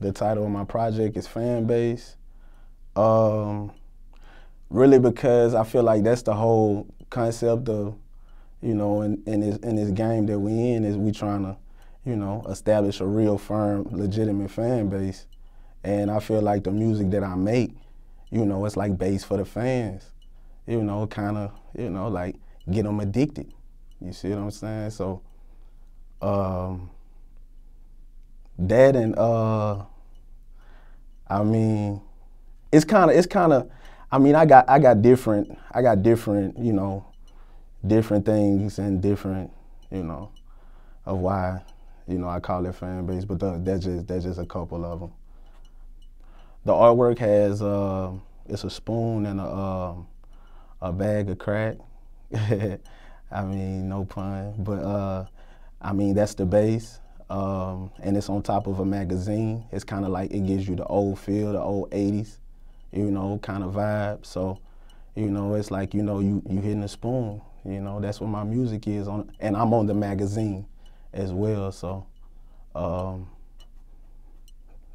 the title of my project is Fanbase. Really because I feel like that's the whole concept of, you know, in this game that we in, is we trying to, you know, establish a real firm, legitimate fan base. And I feel like the music that I make, you know, it's like bass for the fans. You know, kind of, you know, like get them addicted. You see what I'm saying? So that and I mean, it's kind of. I mean, I got different, you know, different things and different, you know, of why, you know, I call it fan base. But that's just a couple of them. The artwork has it's a spoon and a bag of crack. I mean, no pun, but I mean, that's the base. And it's on top of a magazine. It's kind of like, it gives you the old feel, the old 80s, you know, kind of vibe. So, you know, it's like, you know, you hitting a spoon, you know, that's what my music is on, and I'm on the magazine as well. So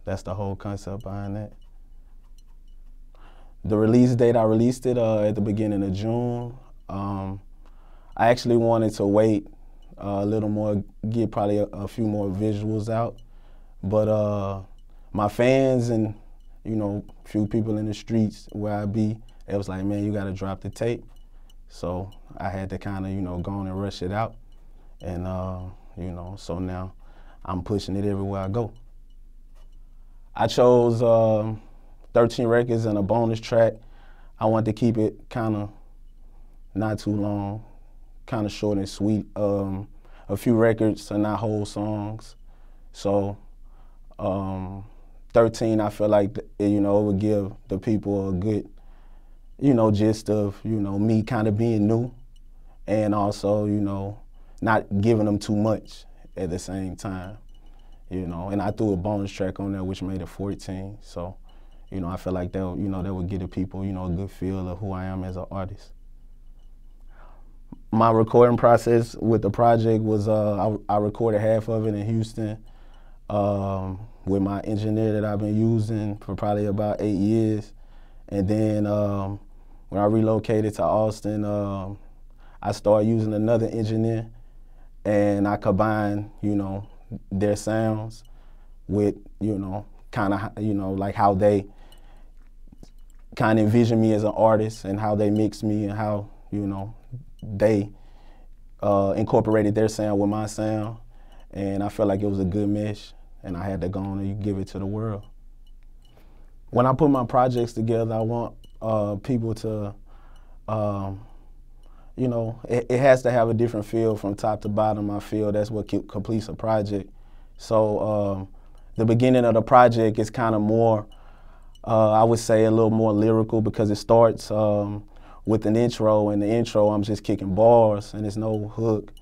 that's the whole concept behind that. The release date, I released it at the beginning of June. I actually wanted to wait a little more, get probably a few more visuals out. But my fans and, you know, a few people in the streets where I be, it was like, man, you gotta drop the tape. So I had to kind of, you know, go on and rush it out. And, you know, so now I'm pushing it everywhere I go. I chose 13 records and a bonus track. I wanted to keep it kind of not too long, kind of short and sweet. A few records are not whole songs. So 13, I feel like, you know, it would give the people a good, you know, gist of, you know, me kind of being new, and also, you know, not giving them too much at the same time, you know. And I threw a bonus track on there, which made it 14. So, you know, I feel like that, you know, that would give the people, you know, a good feel of who I am as an artist. My recording process with the project was, I recorded half of it in Houston with my engineer that I've been using for probably about 8 years. And then when I relocated to Austin, I started using another engineer, and I combined, you know, their sounds with, you know, kind of, you know, like how they kind of envision me as an artist and how they mix me and how, you know, they incorporated their sound with my sound. And I felt like it was a good mesh, and I had to go on and give it to the world. When I put my projects together, I want people to, you know, it has to have a different feel from top to bottom. I feel that's what completes a project. So the beginning of the project is kind of more, I would say, a little more lyrical, because it starts with an intro. In the intro, I'm just kicking bars, and there's no hook,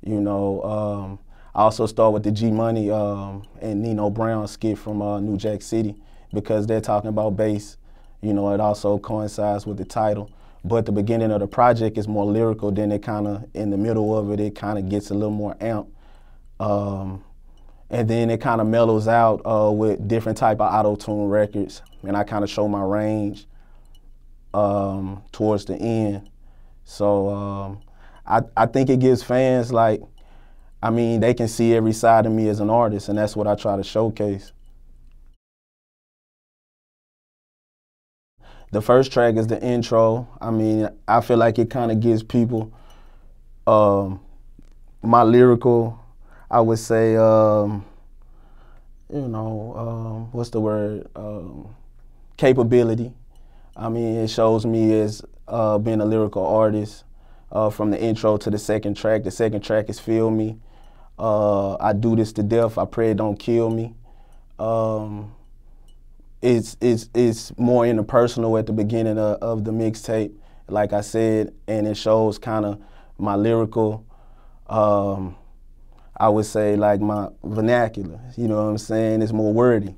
you know. I also start with the G Money and Nino Brown skit from New Jack City, because they're talking about bass. You know, it also coincides with the title. But the beginning of the project is more lyrical. Then it kind of, in the middle of it, it kind of gets a little more amp. And then it kind of mellows out with different type of auto-tune records. And I kind of show my range towards the end. So I think it gives fans, like, I mean, they can see every side of me as an artist, and that's what I try to showcase. The first track is the intro. I mean, I feel like it kind of gives people my lyrical, I would say, you know, what's the word? Capability. I mean, it shows me as being a lyrical artist from the intro to the second track. The second track is Feel Me. I do this to death. I pray it don't kill me. It's more interpersonal at the beginning of the mixtape, like I said, and it shows kind of my lyrical, I would say, like my vernacular, you know what I'm saying? It's more wordy.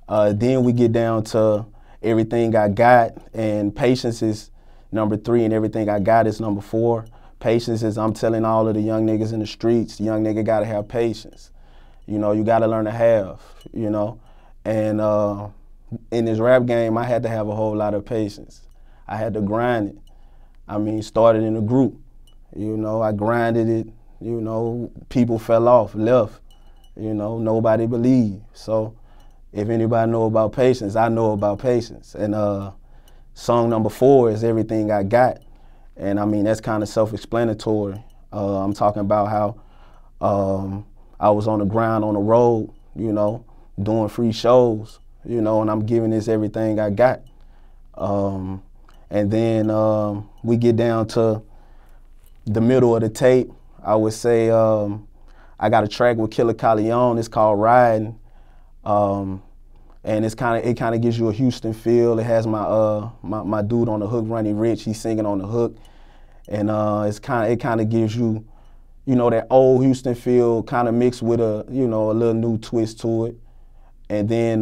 Then we get down to Everything I Got, and Patience is number 3, and Everything I Got is number 4. Patience is, I'm telling all of the young niggas in the streets, young nigga gotta have patience. You know, you gotta learn to have, you know. And in this rap game, I had to have a whole lot of patience. I had to grind it. I mean, started in a group. You know, I grinded it. You know, people fell off, left. You know, nobody believed. So if anybody know about patience, I know about patience. And song number 4 is Everything I Got. And I mean, that's kind of self-explanatory. I'm talking about how I was on the ground, on the road, you know, doing free shows, you know, and I'm giving this everything I got. And then we get down to the middle of the tape. I would say I got a track with Killa Kyleon. It's called Riding. And it kind of gives you a Houston feel. It has my dude on the hook, Ronnie Rich. He's singing on the hook, and it kind of gives you, you know, that old Houston feel, kind of mixed with a little new twist to it. And then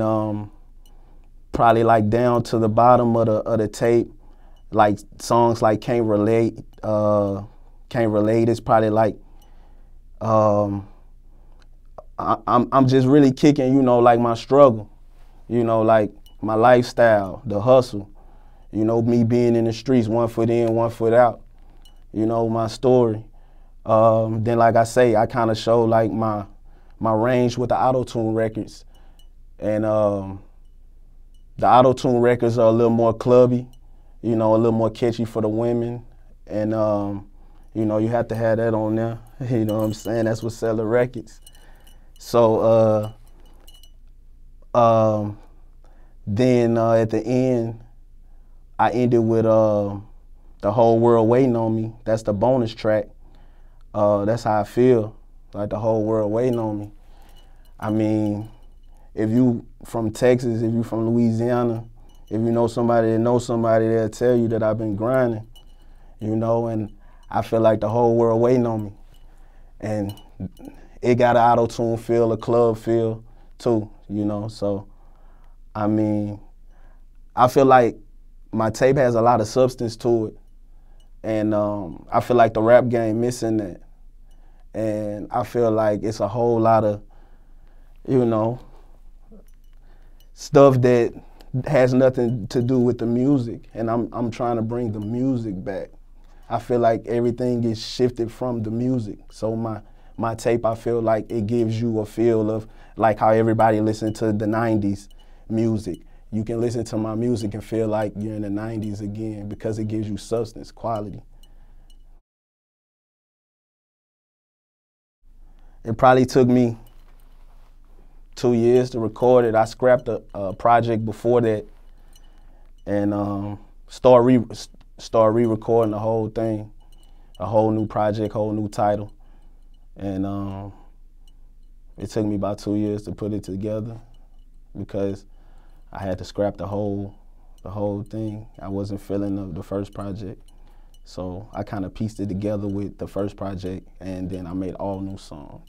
probably like down to the bottom of the tape, like songs like Can't Relate. It's probably like I'm just really kicking, you know, like my struggle. You know, like my lifestyle, the hustle, you know, me being in the streets, 1 foot in, 1 foot out, you know, my story. Then, like I say, I kind of show like my range with the auto-tune records. And the auto-tune records are a little more clubby, you know, a little more catchy for the women. And, you know, you have to have that on there. You know what I'm saying? That's what selling records. So, then at the end, I ended with The Whole World Waiting on Me. That's the bonus track. That's how I feel, like the whole world waiting on me. I mean, if you from Texas, if you from Louisiana, if you know somebody that knows somebody, they'll tell you that I've been grinding, you know, and I feel like the whole world waiting on me. And it got an auto-tune feel, a club feel too, you know, so. I mean, I feel like my tape has a lot of substance to it, and I feel like the rap game missing that, and I feel like it's a whole lot of, you know, stuff that has nothing to do with the music, and I'm trying to bring the music back. I feel like everything is shifted from the music, so my tape, I feel like it gives you a feel of like how everybody listened to the 90s music. You can listen to my music and feel like you're in the 90s again because it gives you substance, quality. It probably took me 2 years to record it. I scrapped a project before that and start re-recording the whole thing, a whole new project, whole new title. And it took me about 2 years to put it together because I had to scrap the whole thing. I wasn't feeling the first project. So I kind of pieced it together with the first project, and then I made all new songs.